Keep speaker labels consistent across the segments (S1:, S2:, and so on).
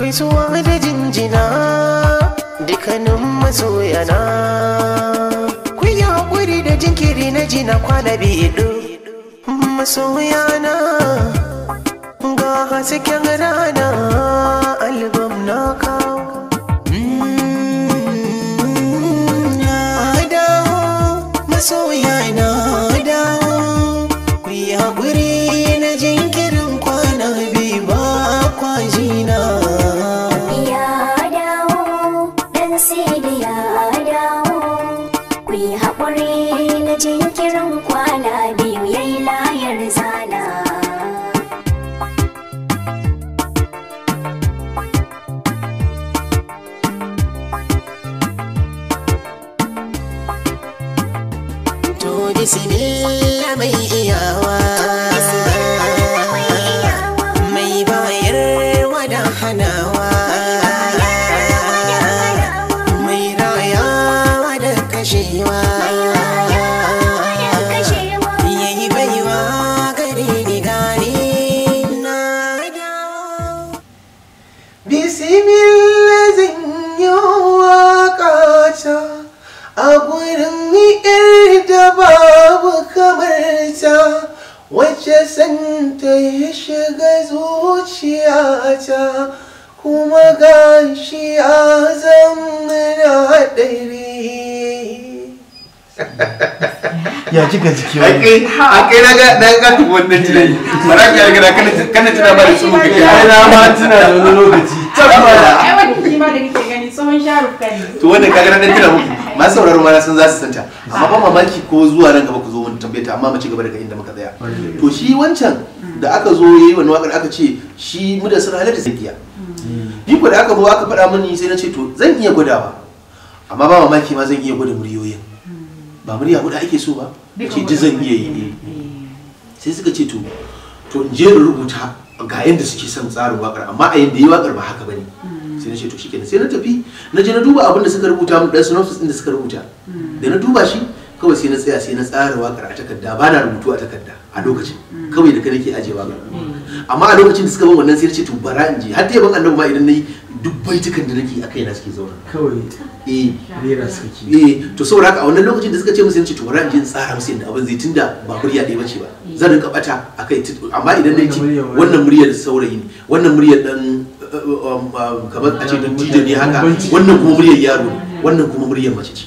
S1: gaisuwa da jinjina dukkanin masoyana ku yi haƙuri da jinkiri na jina kwana biyu masoyana ga hasken rana albam na kawo masoyana dawo ku yi haƙuri na jinkirin kwana biyu ba kwajina
S2: ya dawo dan sidi ya dawo ku yi haƙuri na jinkirin kwana biyu yayi layar zana
S1: to bismillah mai iyawa mai bayarwa da hanawa mai rayawa da kashewa yayi baiwa gare ni gane na dawo bismillah zan yi waƙa ta a gurin ni'ir da babu kamar ta wacce santa ya shiga zuciyata kuma gashi ya zama haɗari.
S3: Ya kika jiki
S4: wani? Akai na ga wannan tunani. Bara ka ga kana tuna ba da su muke.
S3: Ai na ma tuna da wani lokaci. Tabbata.
S5: Ai wannan kima da kake gani tsohon Shahrukh Khan.
S4: To wannan kaga nan tuna muku. Masu sauraro ma sun za su santa. Amma ba mamaki ko zuwa nan gaba ku zo mun tambaye ta amma mu ci gaba daga inda muka tsaya. To shi wancan da aka zo yayi wannan wakar aka ce shi mu da sun halatta zakiya. Ni ko da aka zo aka faɗa mini sai na ce to zan iya gwadawa. Amma ba mamaki ma zan iya gwada muryoyin. Ba murya guda ake so ba. Ce duk zan iya yi. Sai suka ce to in je in rubuta ga yanda suke son tsarin wakar amma a yanda yi wakar ba haka bane. Sai na ce to shikenan sai na tafi na je na duba abin da suka rubuta mun dan synopsis din da suka rubuta da na duba shi kawai sai na tsaya sai na tsara wakar a takarda ba na rubutu a takarda a lokacin kawai da kai nake aje wakar amma a lokacin da suka ban wannan sai na ce to bara in je har ta yaban annabi ma idan nayi duk baitukan da nake akai na suke zauna
S3: kawai rera suke
S4: to saboda haka a wannan lokacin da suka ce musu sai na ce to bara in je in tsara musu yadda abin zai tunda ba murya ɗaya bace ba zan rinka bata akai amma idan nayi wannan muryar saurayi ne wannan muryar dan kamar a ce don tijo ne haka wannan kuma muryar yaro ne wannan kuma muryar mace ce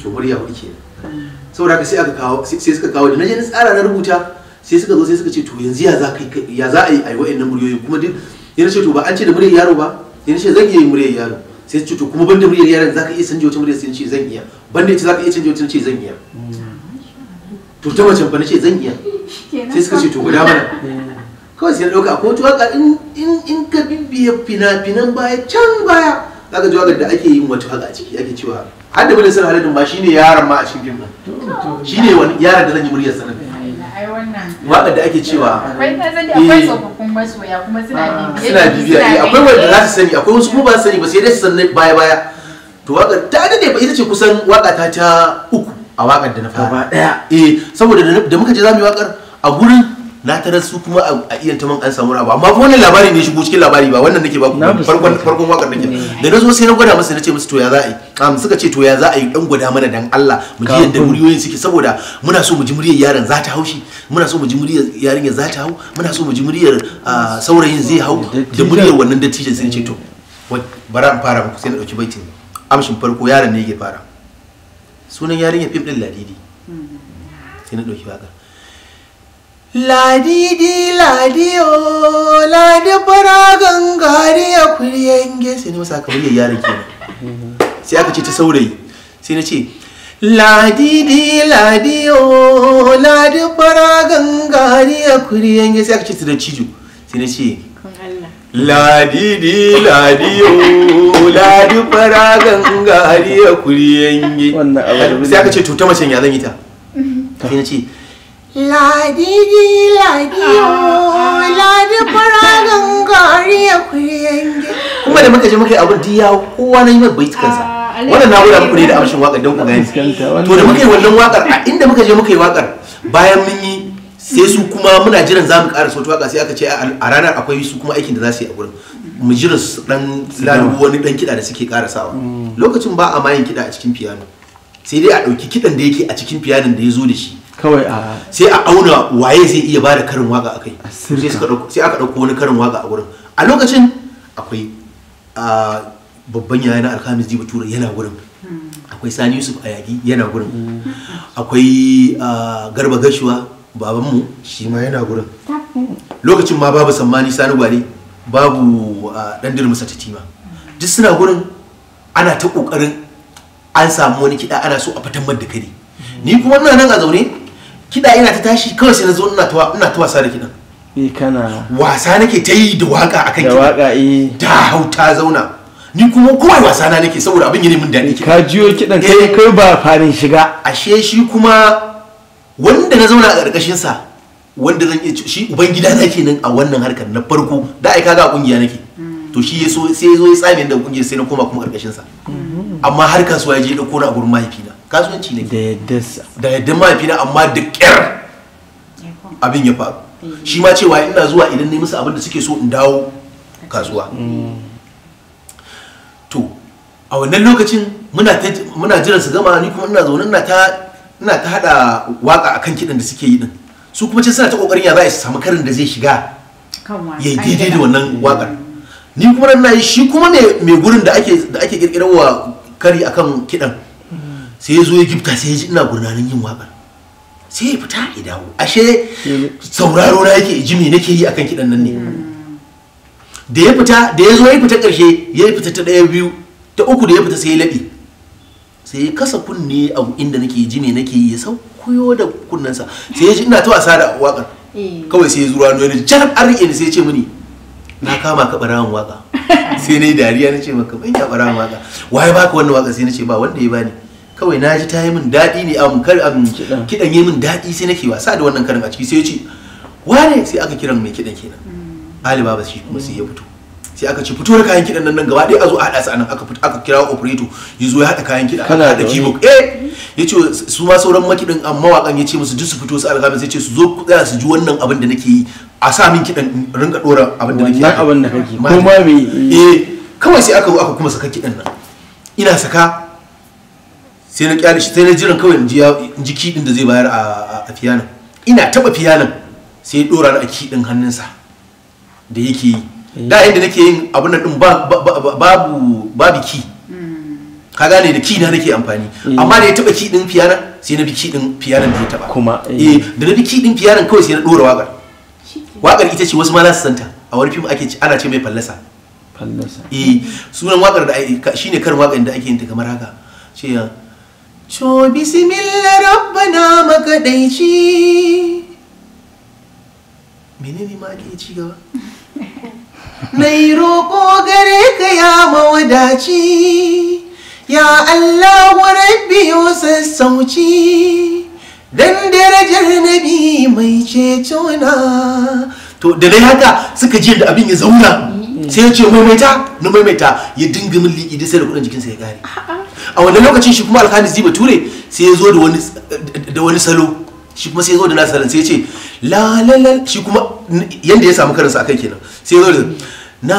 S4: to murya hudu ke saboda haka sai suka kawo da naje na tsara na rubuta sai suka zo sai suka ce to yanzu ya za a yi ai wa'annan muryoyi kuma duk yana ce to ba an ce da muryar yaro ba yana ce zan iya yin muryar yaro sai su ce to kuma banda muryar yaron zaka iya canja wata muryar sai ce zan iya banda ita zaka iya canja wata ce zan iya to ta macen fa nace zan iya sai suka ce to guda mana kawai sai na ɗauka akwai wata waka in ka bibiya fina-finan baya can baya zaka ji wakar da ake yin wata waka a ciki ake cewa har da ministan haladin ma shine yaron ma a cikin fim din shine wani yaron da zan yi muryar sanar wakar da ake cewa
S5: akwai tsofaffin masoya kuma
S4: suna bibiya akwai wanda za su sani akwai wasu kuma ba su sani ba sai dai su san baya to wakar ta dade ba ita ce kusan waka ta uku a wakar da na fara saboda da muka je zamu yi wakar a gurin na tarar su kuma a iyan ta man an samu abu amma wannan labari ne shigo cikin labari ba wannan nake ba ku farkon wakar nake da nazo sai na gwada musu nace musu to ya za a yi suka ce to ya za a yi dan gwada mana dan Allah mu ji yadda muryoyin suke saboda muna so mu ji muryar yaron za ta haushi muna so mu ji muryar yarinya za ta hau muna so mu ji muryar saurayin zai hau da muryar wannan dattijan sai ce to bara an fara muku sai na dauki baitin amshin farko yaron ne yake fara sunan yarinya fim din Ladidi sai na dauki wakar Ladidi ladiyo ladi fara gangare ya kuryange sai ne masa kamar yaron kenan sai aka ce ta saurayi sai na ce ladidi ladiyo ladi fara gangare ya kuryange sai aka ce ta da cijo sai na ce ladidi ladiyo ladi fara gangare ya kuryange sai aka ce to ta macen ya zan yi ta sai na ce ladidi ladiyo ladi fara gangare ya kuryange kuma da muka je muka yi abin diya kowa na yi mai baitukansa wannan na guda muku ne da amshin wakar don ku gani to da muka yi wannan wakar a inda muka je muka yi wakar bayan mun yi sai su kuma muna jiran za mu ƙara sautu waka sai aka ce a ranar akwai su kuma aikin da za su yi a gurin mu jiran su dan lalubo wani dan kiɗa da suke ƙarasawa lokacin ba a mayin kiɗa a cikin piano sai dai a ɗauki kiɗan da yake a cikin piyanon da ya zo da shi
S3: kawai a
S4: sai a auna waye zai iya bada karin waka a kai sai aka ɗauko wani karin waka a gurin a lokacin akwai babban yaya na Alhamis Jiba Ture yana gurin akwai Sani Yusuf Ayagi yana gurin akwai Garba Gashuwa babanmu shi ma yana gurin lokacin ma babu Sammani Sani Gwale babu dan Dirmusa Tatima duk suna gurin ana ta kokarin an samu wani kiɗa ana so a fitan da kare ni kuma ina nan a zaune kiɗa ina ta tashi kawai sai na zo ina ta wasa da kiɗan
S3: kana
S4: wasa nake ta yi da waka akan
S3: da waka
S4: ta hau ta zauna ni kuma kawai wasa na nake saboda abin yana min daɗi
S3: ka jiyo kiɗan kai ba farin shiga
S4: ashe shi kuma wanda na zauna a ƙarƙashin sa wanda zan iya shi uban gida na kenan a wannan harkar na farko da ai kaga a kungiya nake to shi yaso sai yazo ya tsame da kungiyar sai na koma kuma ƙarƙashin sa amma har kasuwa ya je dauko na a gurin mahaifina kasuwanci ne da yadda mahaifina amma da ƙyar abin ya faru shi ma cewa ina zuwa idan ne musu abin da suke so in dawo kasuwa to a wannan lokacin muna jiran su gama ni kuma ina zaune ina ta hada waka akan kidan da suke yi din su kuma ce suna ta kokarin ya za su samu karin da zai shiga ya daidai da wannan wakar ni kuma nan nayi shi kuma mai gurin da ake kirkirarwa kari akan kidan sai ya zo ya gifta sai ya ji ina gurnanin yin wakar sai ya fita ya dawo ashe sauraro na yake ji me nake yi akan kidan nan ne da ya zo ya fita karshe ya fita ta daya biyu ta uku da ya fita sai ya laɓe sai ya kasa kunne a inda nake ji me nake yi ya saukuyo da kunnensa sai ya ji ina ta wasa da wakar kawai sai ya zura hannu ya jarab an rike ni sai ya ce mini na kama ka barawan waka sai na yi dariya na ce maka ban ya barawan waka waye baka wannan waka sai na ce ba wanda ya bani kawai na ji ta yi min daɗi ne kiɗan yi min daɗi sai nake wasa da wannan karin a ciki sai ya ce wane sai aka kiran mai kiɗan kenan Ali Baba shi kuma sai ya fito sai aka ce fito da kayan kiɗan nan gaba ɗaya a zo a haɗa su anan aka kira operator ya zo ya haɗa kayan kiɗa aka haɗa keyboard ya ce su ma sauran makiɗin mawaƙan ya ce musu duk su fito su Alhamis sai ce su zo ku tsaya su ji wannan abin da nake yi a sa min kiɗan rinka ɗora abin da nake yi
S3: abin da kake ko ma me
S4: kawai sai aka kuma saka kiɗan nan ina saka sai na kyale shi sai na jiran kawai in ji kiɗin da zai bayar a fiyanan ina taɓa fiyanan sai ya ɗora a kiɗin hannunsa da yake yi da inda nake yin abin nan ɗin babu ki ka gane da ki na nake amfani amma da ya taɓa kiɗin fiyanan sai na bi kiɗin fiyanan da ya taɓa
S3: kuma
S4: da na bi kiɗin fiyanan kawai sai na ɗora waƙar ita ce wasu ma za su santa a wani fim ana ce mai fallasa sunan waƙar da shine karin waƙar da ake yin ta kamar haka ce ya co bismillah rabbana makadaici menene ma ake ci gaba nai roƙo gare ka ya mawadaci ya Allah wa rabbi yo sassauci dan darajar nabi mai ceto na to da dai haka suka ji da abin ya zauna sai ya ce maimaita ya dinga min liƙi da sai da kudin jikinsa ya gare a wannan lokacin shi kuma Alhamis Jiba Ture sai ya zo da wani salo shi kuma sai ya zo da nasa sai ya ce la la la shi kuma yanda ya samu karinsa akai kenan sai ya zo da na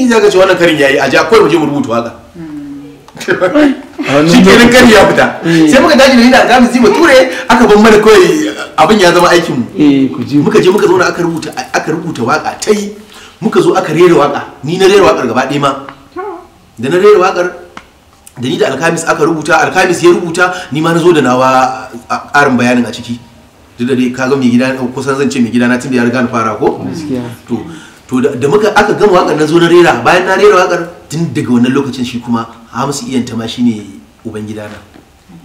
S4: zaka ce wannan karin yayi a ja kawai mu je mu rubuta waka shi kenan kari ya fita sai muka daji da ni da Alhamis Jiba Ture aka ban mana kawai abin ya zama aikin mu muka je muka zauna aka rubuta waka ta yi muka zo aka rera waka ni na rera wakar gaba ɗaya ma da na rera wakar da ni da Alhamis aka rubuta Alhamis ya rubuta ni ma na zo da nawa ƙarin bayanin a ciki duk da dai kaga mai gida kusan zan ce mai gida na tun da ya riga na fara ko to da muka aka gama wakar na zo na rera bayan na rera wakar tun daga wannan lokacin shi kuma Hamisu Iyanta ma shine uban gidana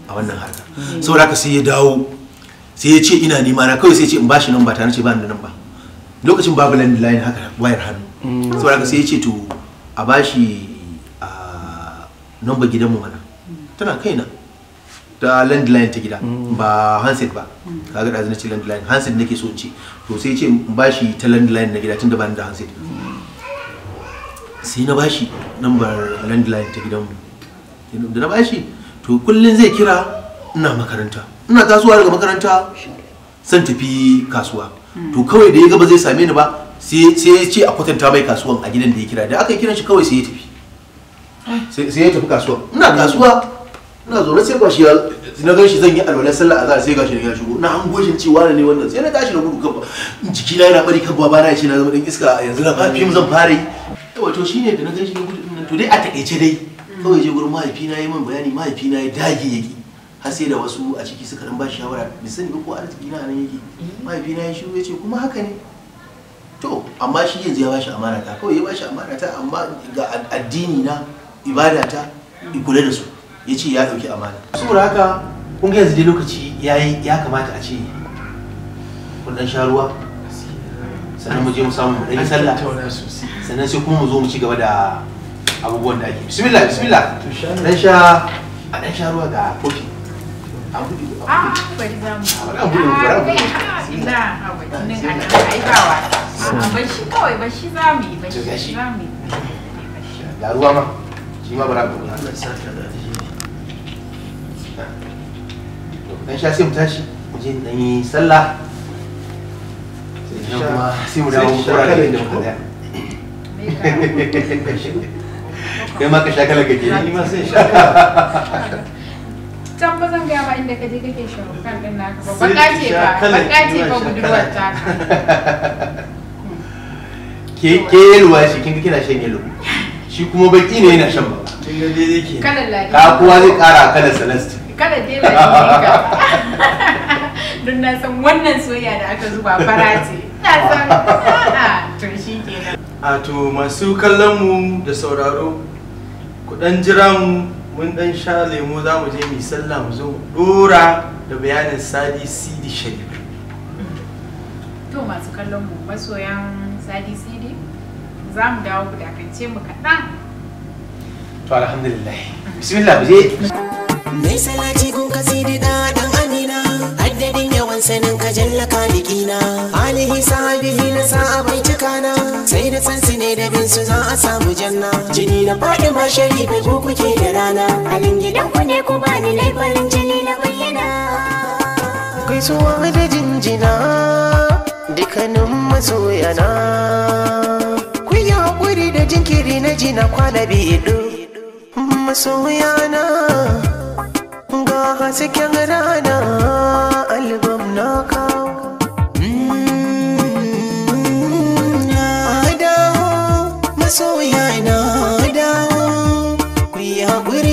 S4: a wannan harkar saboda haka sai ya dawo sai ya ce ina nema na kawai sai ya ce in bashi nan ba tare ce ba ni nan ba lokacin babu landline haka wayar hannu saboda haka sai ya ce to a bashi number gidanmu mana tana kaina ta landline ta gida ba handset ba kaga da zan ce landline handset nake so in ce to sai ya ce in bashi ta landline na gida tunda ba ni da handset sai na bashi lambar landline ta gidanmu. Da na bashi to kullun zai kira ina makaranta, ina tasowa daga makaranta san tafi kasuwa. To kawai da ya ga ba zai same ni ba sai ya ce a kwatanta mai kasuwan a gidan da ya kira. Da aka kiran shi kawai sai ya tafi. Sai ya tafi kasuwa. Ina kasuwa ina zo na sai gashi na gan shi zan yi alwalar sallah azhar sai gashi ya shigo. Na hango shi cewa ne wannan sai na tashi da gudu kan jiki na yana bari kan babana ya ce na zama dan iska yanzu na fim zan fara yi. Wato shine da na gan shi na gudu din nan to dai a takeice dai kawai je gurin mahaifina yayi min bayani, mahaifina ya dage yake har sai da wasu a ciki suka dan ba shi shawara bai sani ba ko arziki na nan yake. Mahaifina ya shiru ya ce kuma haka ne. To amma shi yanzu ya bashi amana ta, kawai ya bashi amana ta, amma ga addini na ibada ta kula da su ya ce ya dauki amana. Saboda haka kun ga yanzu dai lokaci yayi, ya kamata a ce kun dan sha ruwa sannan mu je mu samu mu dan sallah sannan sai kuma mu zo mu ci gaba da abubuwan da ake. Bismillah bismillah. Dan sha ruwa ga kofi. An buɗe ba.
S5: bari za mu.
S4: An buɗe ba.
S5: Ina hawa nan ana aikawa. Bar shi kawai, bar shi za mu yi, bar shi za mu yi.
S4: Ga ruwa ma. Shi ma bara ku. Dan sha sai mu tashi mu je dan yi sallah. Sai mu dawo mu fara da muka da. Kai ma ka sha kala kake ni ma sai sha.
S5: Can ba zan gaya ba inda ka je kake sharukan din naka ba. Baka ce ba budurwar ta.
S4: Ke yelwa shi kin ga kina shan yelo. Shi kuma baki ne yana shan ba.
S3: kin ga daidai ke
S5: Kalan ladi.
S4: Ka kowa zai kara kalar celeste.
S5: Kalan dai ladi ka. Don na san wannan soyayya da aka zuba fara ce. Na san to shi kenan.
S3: a to masu kallon mu da sauraro ku dan jira mu mun dan sha lemo za mu je mu sallah mu zo dora da bayanin Sadi Sidi Sharif.
S5: To masu kallon mu masoyan Sadi Sidi za mu dawo ku dakance mu kaɗan.
S4: To alhamdulillah. Bismillah mu je.
S1: Mai salati gun kasidi da dan amina addadin yawan sanin ka jalla kalikina alihi sahabihi na sahabai cikana sai da sansu ne da bin su za a samu janna jini na faɗi ma sharife ko kuke da rana
S2: halin gidan ku ne ku bani laifarin jini na bayyana
S1: gaisuwa da jinjina dukkanin masoyana ku yi haƙuri da jinkiri na jina kwana biyu masoyana ga hasken rana albam na kawo na dawo masoya na dawo ku yi haƙuri